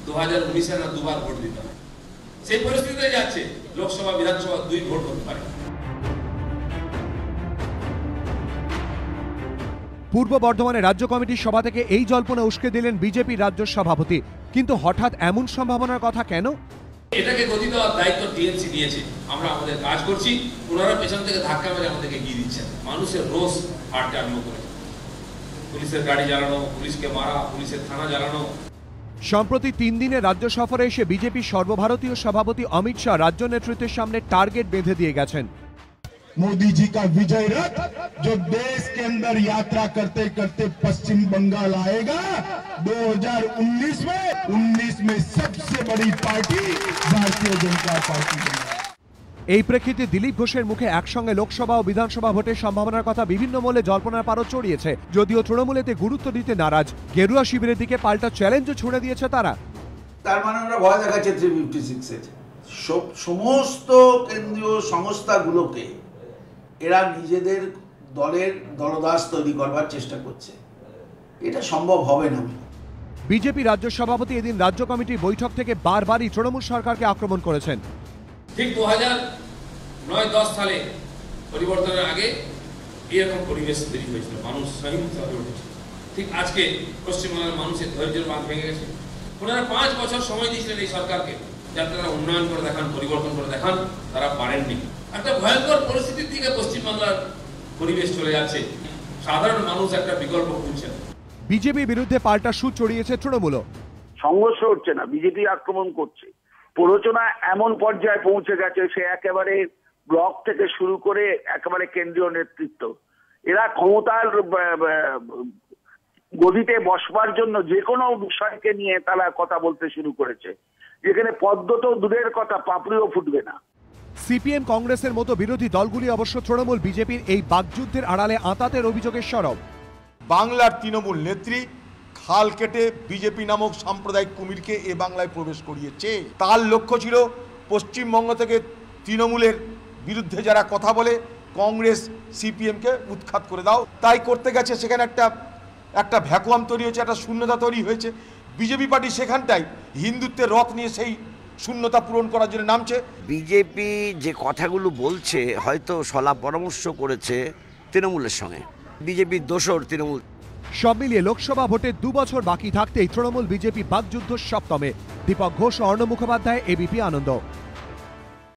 2019-এ না দুবার ভোট দিতে হয়, সেই পরিস্থিতিতে যাচ্ছে লোকসভা বিধানসভা 2 ভোট হতে পারে। পূর্ব বর্ধমানে রাজ্য কমিটির সভা থেকে এই জল্পনা উস্কে দিলেন বিজেপির রাজ্য সভাপতি, কিন্তু হঠাৎ এমন সম্ভাবনার কথা কেন? এটাকে গতি দেওয়ার দায়িত্ব টিএমসি নিয়েছে, আমরা আমাদের কাজ করছি, ওনারা পেছন থেকে ধাক্কা মেরে আমাদেরকে এগিয়ে দিচ্ছেন। মানুষের রোষ হাঁটতে আরম্ভ করেছে, পুলিশের গাড়ি জ্বালানো, পুলিশকে মারা, পুলিশের থানা জ্বালানো। সম্প্রতি 3 দিনের রাজ্য সফরে এসে বিজেপির সর্বভারতীয় সভাপতি অমিত শাহ রাজ্য নেতৃত্বের সামনে টার্গেট বেঁধে দিয়ে গেছেন। मोदी जी का विजय रथ जो देश के अंदर यात्रा करते करते पश्चिम बंगाल आएगा 2019 में सबसे बड़ी पार्टी भारतीय जनता पार्टी बनेगी। এই প্রেক্ষিতে দিলীপ ঘোষের মুখে একসঙ্গে লোকসভা ও বিধানসভা ভোটের সম্ভাবনার কথা বিভিন্ন মহলে জল্পনার পারদ চড়িয়েছে। যদিও তৃণমূলেতে গুরুত্ব দিতে নারাজ, গেরুয়া শিবিরের দিকে পাল্টা চ্যালেঞ্জও ছুড়ে দিয়েছে তারা। তার মানে ওরা ভয় দেখাচ্ছে 356-এর সমস্ত কেন্দ্রীয় সংস্থাগুলোকে এরা নিজেদের দলের দলদাস তৈরি করবার চেষ্টা করছে, এটা সম্ভব হবে না। বিজেপি রাজ্য সভাপতি এদিন রাজ্য কমিটির বৈঠক থেকে বারবারই তৃণমূল সরকারকে আক্রমণ করেছেন। ঠিক 2009-10 সালে পরিবর্তনের আগে এরকম পরিবেশ তৈরি হয়েছিল, মানুষ সহিংস হয়ে উঠেছিল। ঠিক আজকে পশ্চিমবঙ্গের মানুষের ধৈর্যের বাঁধ ভেঙে গেছে। ওনারা 5 বছর সময় দিয়েছিলেন এই সরকারকে, যাতে তারা উন্নয়ন করে দেখান, পরিবর্তন করে দেখান, তারা পারেননি। একটা ভয়ঙ্কর পরিস্থিতির দিকে পশ্চিমবাংলার পরিবেশ চলে যাচ্ছে, সাধারণ মানুষ একটা বিকল্প খুঁজছেন। বিজেপির বিরুদ্ধে পাল্টা সুর চড়িয়েছে তৃণমূলও। সংঘর্ষ হচ্ছে না, বিজেপি আক্রমণ করছে। প্ররোচনা এমন পর্যায়ে পৌঁছে গেছে, সে একেবারে ব্লক থেকে শুরু করে একেবারে কেন্দ্রীয় নেতৃত্ব, এরা ক্ষমতার গদিতে বসবার জন্য যে কোনো বিষয়কে নিয়ে তারা কথা বলতে শুরু করেছে, যেখানে পদ্ম তো দূরের কথা, পাপড়িও ফুটবে না। সিপিএম কংগ্রেসের মতো বিরোধী দলগুলি অবশ্য তৃণমূল বিজেপির এই বাকযুদ্ধের আড়ালে আঁতাতের অভিযোগের সরব। বাংলার তৃণমূল নেত্রী খাল কেটে বিজেপি নামক সাম্প্রদায়িক কুমিরকে এ বাংলায় প্রবেশ করিয়েছে। তার লক্ষ্য ছিল পশ্চিমবঙ্গ থেকে তৃণমূলের বিরুদ্ধে যারা কথা বলে কংগ্রেস সিপিএমকে উৎখাত করে দাও। তাই করতে গেছে, সেখানে একটা ভ্যাকুয়াম তৈরি হয়েছে, একটা শূন্যতা তৈরি হয়েছে। বিজেপি পার্টি সেখানটাই হিন্দুত্বের রথ নিয়ে সেই শূন্যতা পূরণ করার জন্য নামছে। বিজেপি যে কথাগুলো বলছে হয়তো সলা পরামর্শ করেছে তৃণমূলের সঙ্গে, বিজেপির দোসর তৃণমূল। সব মিলিয়ে লোকসভা ভোটে 2 বছর বাকি থাকতেই তৃণমূল বিজেপি বাকযুদ্ধ সপ্তমে। দীপক ঘোষ, অর্ণব মুখোপাধ্যায়, এবিপি আনন্দ।